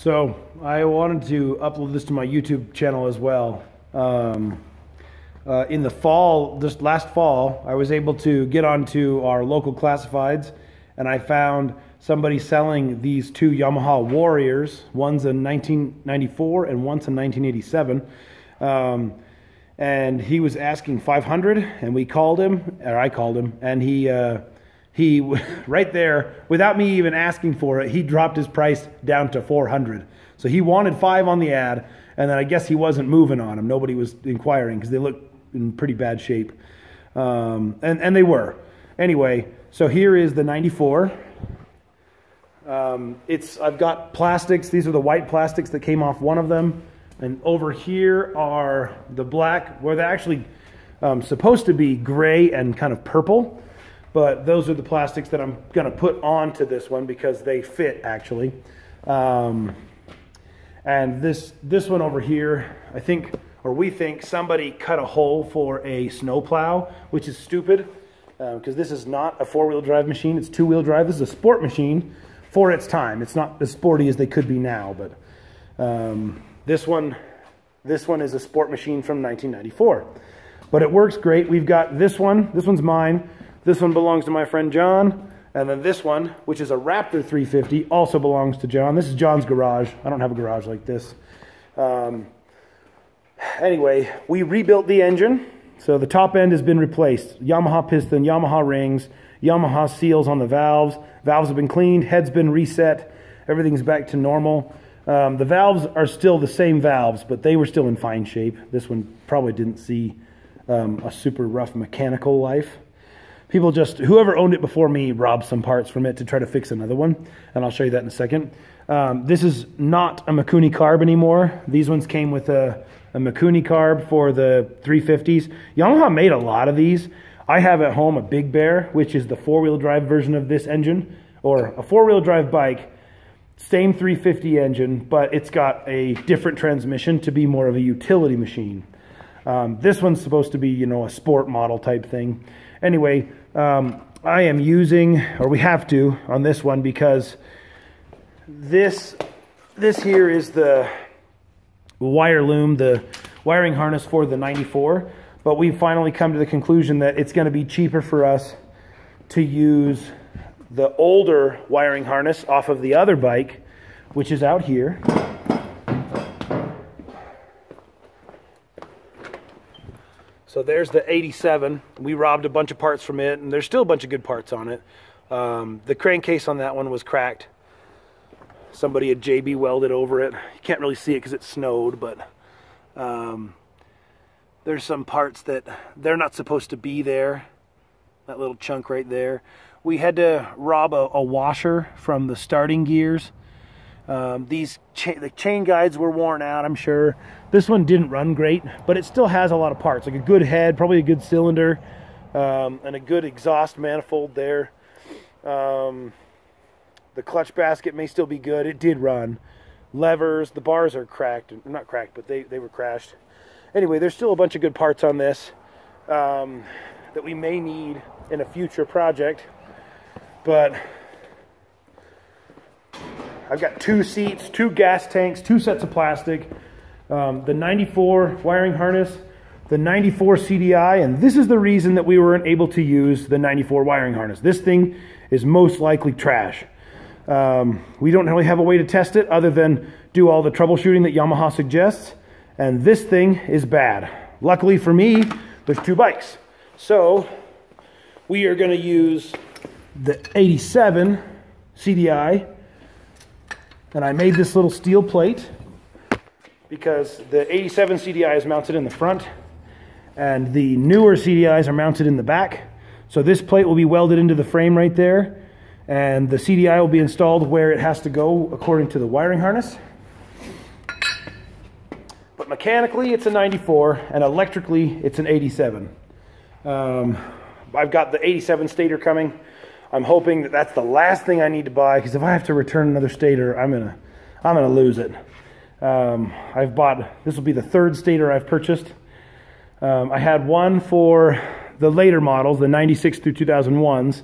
So I wanted to upload this to my YouTube channel as well. In the fall, this last fall, I was able to get onto our local classifieds, and I found somebody selling these two Yamaha Warriors. One's in 1994 and one's in 1987. And he was asking 500, and we called him, or I called him, and he right there, without me even asking for it, he dropped his price down to 400. So he wanted 5 on the ad, and then I guess he wasn't moving on them. Nobody was inquiring because they looked in pretty bad shape, and they were. Anyway, so here is the 94. I've got plastics. These are the white plastics that came off one of them, and over here are the black, where they're actually supposed to be gray and kind of purple. But those are the plastics that I'm going to put onto this one because they fit, actually. And this one over here, I think, or we think, somebody cut a hole for a snowplow, which is stupid because this is not a 4-wheel drive machine. It's 2-wheel drive. This is a sport machine for its time. It's not as sporty as they could be now, but this one is a sport machine from 1994. But it works great. We've got this one. This one's mine. This one belongs to my friend John, and then this one, which is a Raptor 350, also belongs to John. This is John's garage. I don't have a garage like this. Anyway, we rebuilt the engine. So the top end has been replaced. Yamaha piston, Yamaha rings, Yamaha seals on the valves. Valves have been cleaned, head's been reset. Everything's back to normal. The valves are still the same valves, but they were still in fine shape. This one probably didn't see a super rough mechanical life. People just, whoever owned it before me robbed some parts from it to try to fix another one, and I'll show you that in a second. This is not a Mikuni carb anymore. These ones came with a Mikuni carb for the 350s. Yamaha made a lot of these. I have at home a Big Bear, which is the 4-wheel drive version of this engine, or a 4-wheel drive bike, same 350 engine, but it's got a different transmission to be more of a utility machine. This one's supposed to be, you know, a sport model type thing. Anyway, I am using, or we have to, on this one because this here is the wire loom, the wiring harness for the 94. But we've finally come to the conclusion that it's going to be cheaper for us to use the older wiring harness off of the other bike, which is out here. So there's the 87. We robbed a bunch of parts from it, and there's still a bunch of good parts on it. The crankcase on that one was cracked. Somebody had JB welded over it. You can't really see it because it snowed, but there's some parts that they're not supposed to be there. That little chunk right there. We had to rob a washer from the starting gears. The chain guides were worn out, I'm sure. This one didn't run great, but it still has a lot of parts, like a good head, probably a good cylinder, and a good exhaust manifold there. The clutch basket may still be good. It did run. Levers, the bars are cracked. Not cracked, but they were crashed. Anyway, there's still a bunch of good parts on this that we may need in a future project, but I've got 2 seats, 2 gas tanks, 2 sets of plastic, the 94 wiring harness, the 94 CDI, and this is the reason that we weren't able to use the 94 wiring harness. This thing is most likely trash. We don't really have a way to test it other than do all the troubleshooting that Yamaha suggests, and this thing is bad. Luckily for me, there's 2 bikes. So we are going to use the 87 CDI. And I made this little steel plate because the 87 CDI is mounted in the front and the newer CDIs are mounted in the back. So this plate will be welded into the frame right there, and the CDI will be installed where it has to go according to the wiring harness. But mechanically it's a 94 and electrically it's an 87. I've got the 87 stator coming. I'm hoping that that's the last thing I need to buy, because if I have to return another stator, I'm gonna lose it. This will be the 3rd stator I've purchased. I had one for the later models, the 96 through 2001s.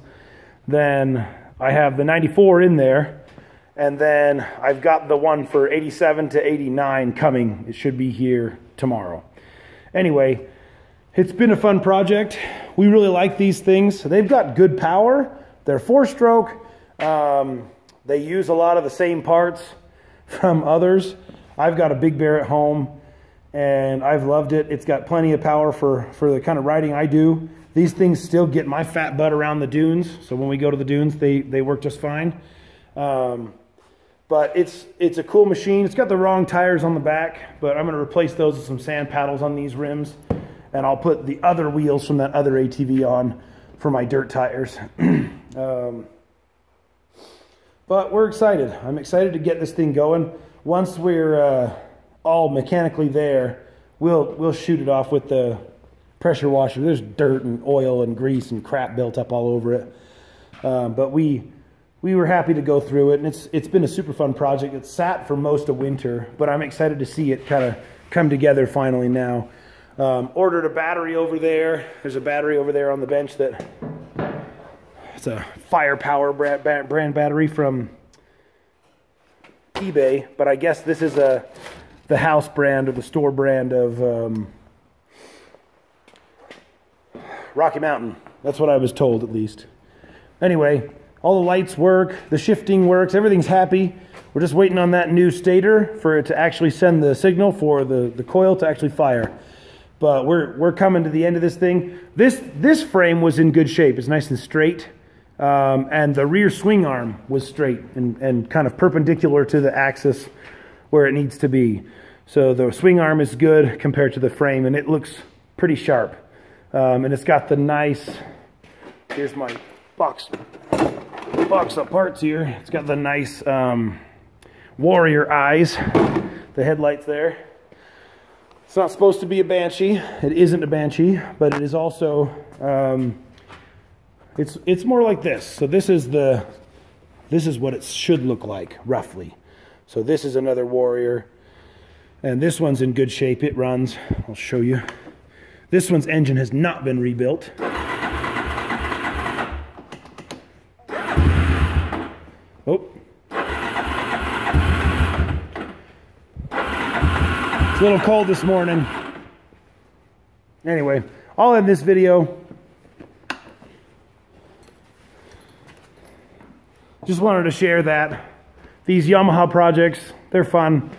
Then I have the 94 in there, And then I've got the one for 87 to 89 coming. It should be here tomorrow. Anyway, it's been a fun project. We really like these things. They've got good power. They're 4-stroke. They use a lot of the same parts from others. I've got a Big Bear at home, and I've loved it. It's got plenty of power for the kind of riding I do. These things still get my fat butt around the dunes, so when we go to the dunes, they work just fine. But it's a cool machine. It's got the wrong tires on the back, but I'm going to replace those with some sand paddles on these rims, and I'll put the other wheels from that other ATV on for my dirt tires. But we're excited. I'm excited to get this thing going. Once we're all mechanically there, we'll shoot it off with the pressure washer. There's dirt and oil and grease and crap built up all over it. But we were happy to go through it, and it's been a super fun project. It's sat for most of winter, but I'm excited to see it kind of come together finally now. Ordered a battery over there. There's a battery over there on the bench that it's a Firepower brand battery from eBay, but I guess this is the house brand or the store brand of Rocky Mountain. That's what I was told, at least. Anyway, all the lights work, the shifting works, everything's happy. We're just waiting on that new stator for it to actually send the signal for the coil to actually fire. But we're coming to the end of this thing. This frame was in good shape. It's nice and straight. And the rear swing arm was straight and kind of perpendicular to the axis where it needs to be. So the swing arm is good compared to the frame, and it looks pretty sharp. And it's got the nice, here's my box of parts here. It's got the nice Warrior eyes, the headlights there. It's not supposed to be a Banshee. It isn't a Banshee, but it is also, it's more like this. So this is what it should look like, roughly. So this is another Warrior, and this one's in good shape. It runs. I'll show you. This one's engine has not been rebuilt. Oh. It's a little cold this morning. Anyway, I'll end this video. Just wanted to share that. These Yamaha projects, they're fun.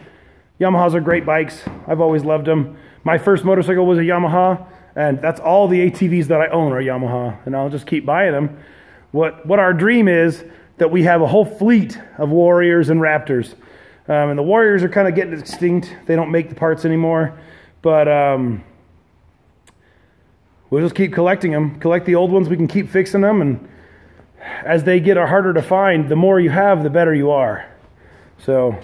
Yamahas are great bikes. I've always loved them. My first motorcycle was a Yamaha, and that's all the ATVs that I own are Yamaha, and I'll just keep buying them. What our dream is that we have a whole fleet of Warriors and Raptors. And the Warriors are kind of getting extinct. They don't make the parts anymore, but we'll just keep collecting them. Collect the old ones, we can keep fixing them, and as they get harder to find, the more you have, the better you are. So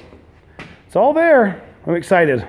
it's all there. I'm excited.